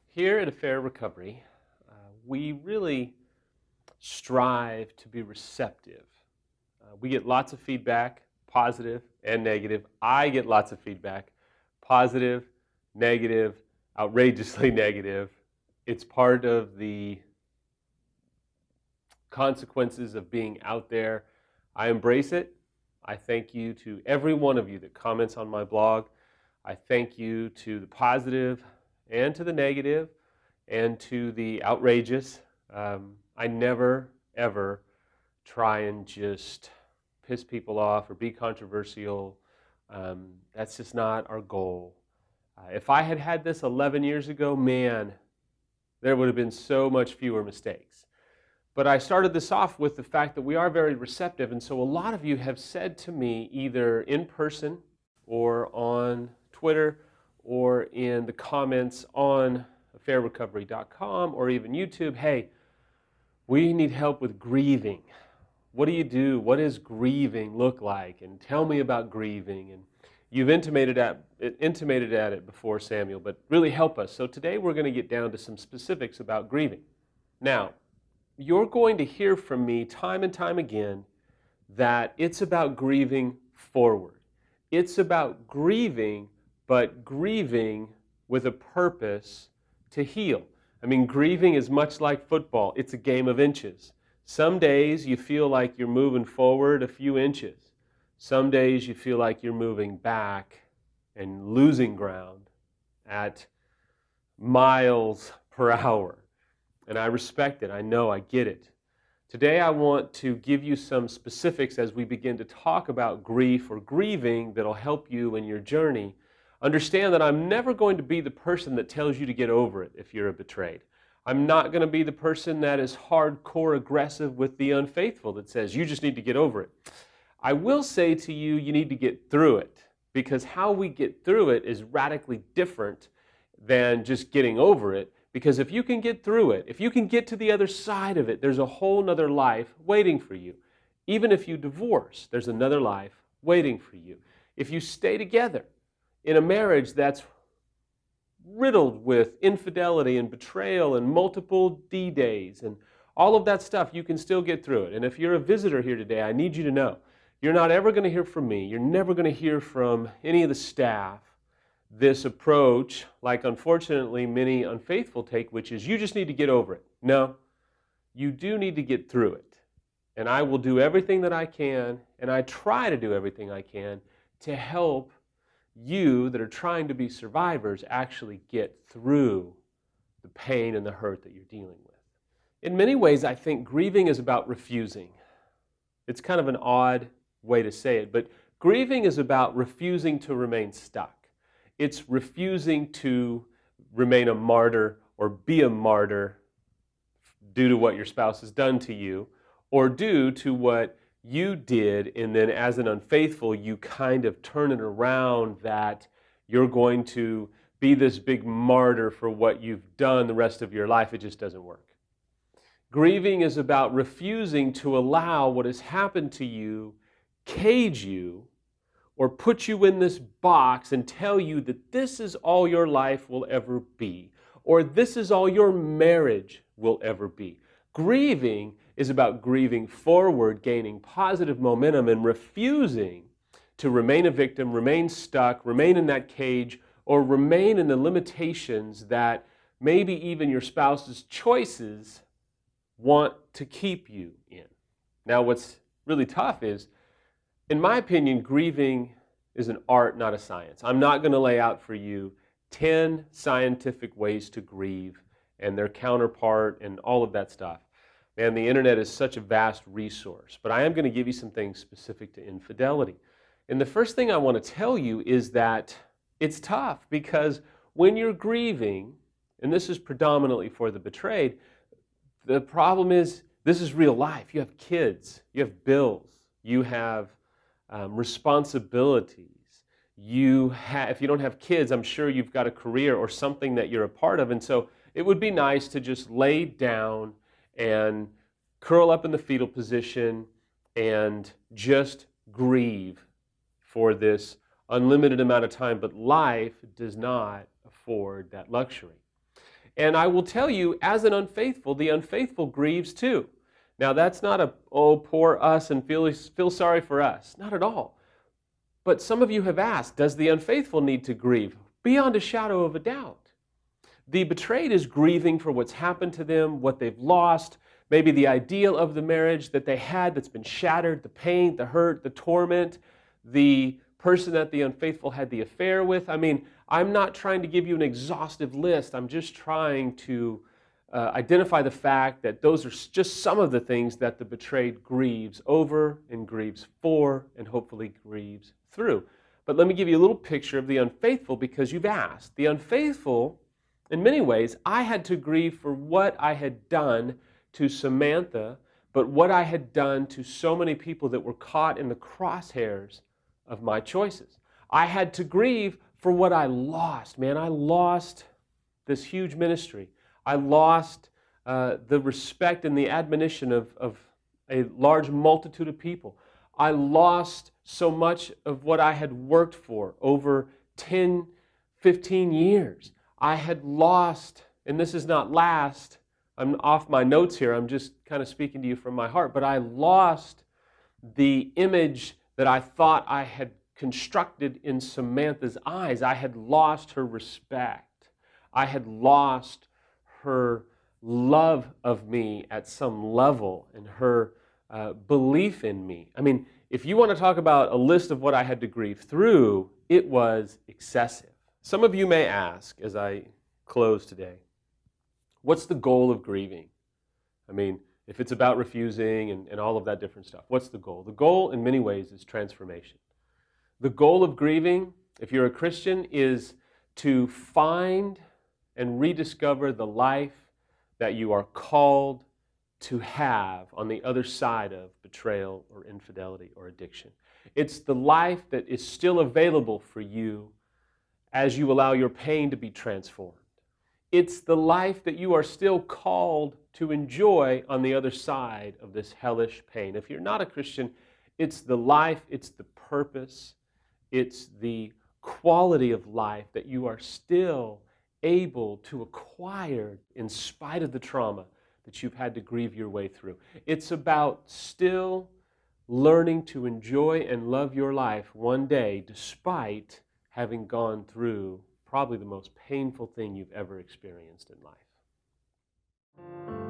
Here at Affair Recovery, we really strive to be receptive. We get lots of feedback, positive and negative. I get lots of feedback, positive, negative, outrageously negative. It's part of the consequences of being out there. I embrace it. I thank you to every one of you that comments on my blog. I thank you to the positive and to the negative and to the outrageous. I never, ever try and just piss people off or be controversial. That's just not our goal. If I had had this 11 years ago, man, there would have been so much fewer mistakes. But I started this off with the fact that we are very receptive, and so a lot of you have said to me, either in person or on Twitter or in the comments on affairrecovery.com or even YouTube, hey, we need help with grieving. What do you do? What does grieving look like? And tell me about grieving. And you've intimated at it before, Samuel, but really help us. So today we're going to get down to some specifics about grieving. Now, you're going to hear from me time and time again that it's about grieving forward. It's about grieving, but grieving with a purpose to heal. I mean, grieving is much like football. It's a game of inches. Some days you feel like you're moving forward a few inches. Some days you feel like you're moving back and losing ground at miles per hour. And I respect it. I know. I get it. Today I want to give you some specifics as we begin to talk about grief or grieving that'll help you in your journey. Understand that I'm never going to be the person that tells you to get over it if you're betrayed. I'm not going to be the person that is hardcore aggressive with the unfaithful that says you just need to get over it. I will say to you, you need to get through it, because how we get through it is radically different than just getting over it. Because if you can get through it, if you can get to the other side of it, there's a whole nother life waiting for you. Even if you divorce, there's another life waiting for you. If you stay together in a marriage that's riddled with infidelity and betrayal and multiple D-days and all of that stuff, you can still get through it. And if you're a visitor here today, I need you to know, you're not ever going to hear from me. You're never going to hear from any of the staff this approach, like unfortunately many unfaithful take, which is you just need to get over it. No, you do need to get through it. And I will do everything that I can, and I try to do everything I can to help you that are trying to be survivors actually get through the pain and the hurt that you're dealing with. In many ways, I think grieving is about refusing. It's kind of an odd way to say it, but grieving is about refusing to remain stuck. It's refusing to remain a martyr or be a martyr due to what your spouse has done to you or due to what you did, and then as an unfaithful, you kind of turn it around that you're going to be this big martyr for what you've done the rest of your life. It just doesn't work. Grieving is about refusing to allow what has happened to you cage you or put you in this box and tell you that this is all your life will ever be, or this is all your marriage will ever be. Grieving is about grieving forward, gaining positive momentum, and refusing to remain a victim, remain stuck, remain in that cage, or remain in the limitations that maybe even your spouse's choices want to keep you in. Now, what's really tough is, in my opinion, grieving is an art, not a science. I'm not going to lay out for you 10 scientific ways to grieve and their counterpart and all of that stuff. Man, the internet is such a vast resource, but I am going to give you some things specific to infidelity. And the first thing I want to tell you is that it's tough, because when you're grieving, and this is predominantly for the betrayed, the problem is this is real life. You have kids, you have bills, you have responsibilities. If you don't have kids, I'm sure you've got a career or something that you're a part of, and so it would be nice to just lay down and curl up in the fetal position and just grieve for this unlimited amount of time, but life does not afford that luxury. And I will tell you, as an unfaithful, the unfaithful grieves too. Now, that's not a, oh, poor us and feel sorry for us. Not at all. But some of you have asked, does the unfaithful need to grieve? Beyond a shadow of a doubt. The betrayed is grieving for what's happened to them, what they've lost, maybe the ideal of the marriage that they had that's been shattered, the pain, the hurt, the torment, the person that the unfaithful had the affair with. I mean, I'm not trying to give you an exhaustive list. I'm just trying to identify the fact that those are just some of the things that the betrayed grieves over and grieves for and hopefully grieves through. But let me give you a little picture of the unfaithful because you've asked. The unfaithful, in many ways, I had to grieve for what I had done to Samantha, but what I had done to so many people that were caught in the crosshairs of my choices. I had to grieve for what I lost. Man, I lost this huge ministry. I lost the respect and the admonition of a large multitude of people. I lost so much of what I had worked for over 10, 15 years. I had lost, and this is not last, I'm off my notes here, I'm just kind of speaking to you from my heart, but I lost the image that I thought I had constructed in Samantha's eyes. I had lost her respect. I had lost her love of me at some level and her belief in me. I mean, if you want to talk about a list of what I had to grieve through, it was excessive. Some of you may ask, as I close today, what's the goal of grieving? I mean, if it's about refusing and all of that different stuff, what's the goal? The goal, in many ways, is transformation. The goal of grieving, if you're a Christian, is to find and rediscover the life that you are called to have on the other side of betrayal or infidelity or addiction. It's the life that is still available for you as you allow your pain to be transformed. It's the life that you are still called to enjoy on the other side of this hellish pain. If you're not a Christian, it's the life, it's the purpose, it's the quality of life that you are still able to acquire in spite of the trauma that you've had to grieve your way through. It's about still learning to enjoy and love your life one day despite having gone through probably the most painful thing you've ever experienced in life.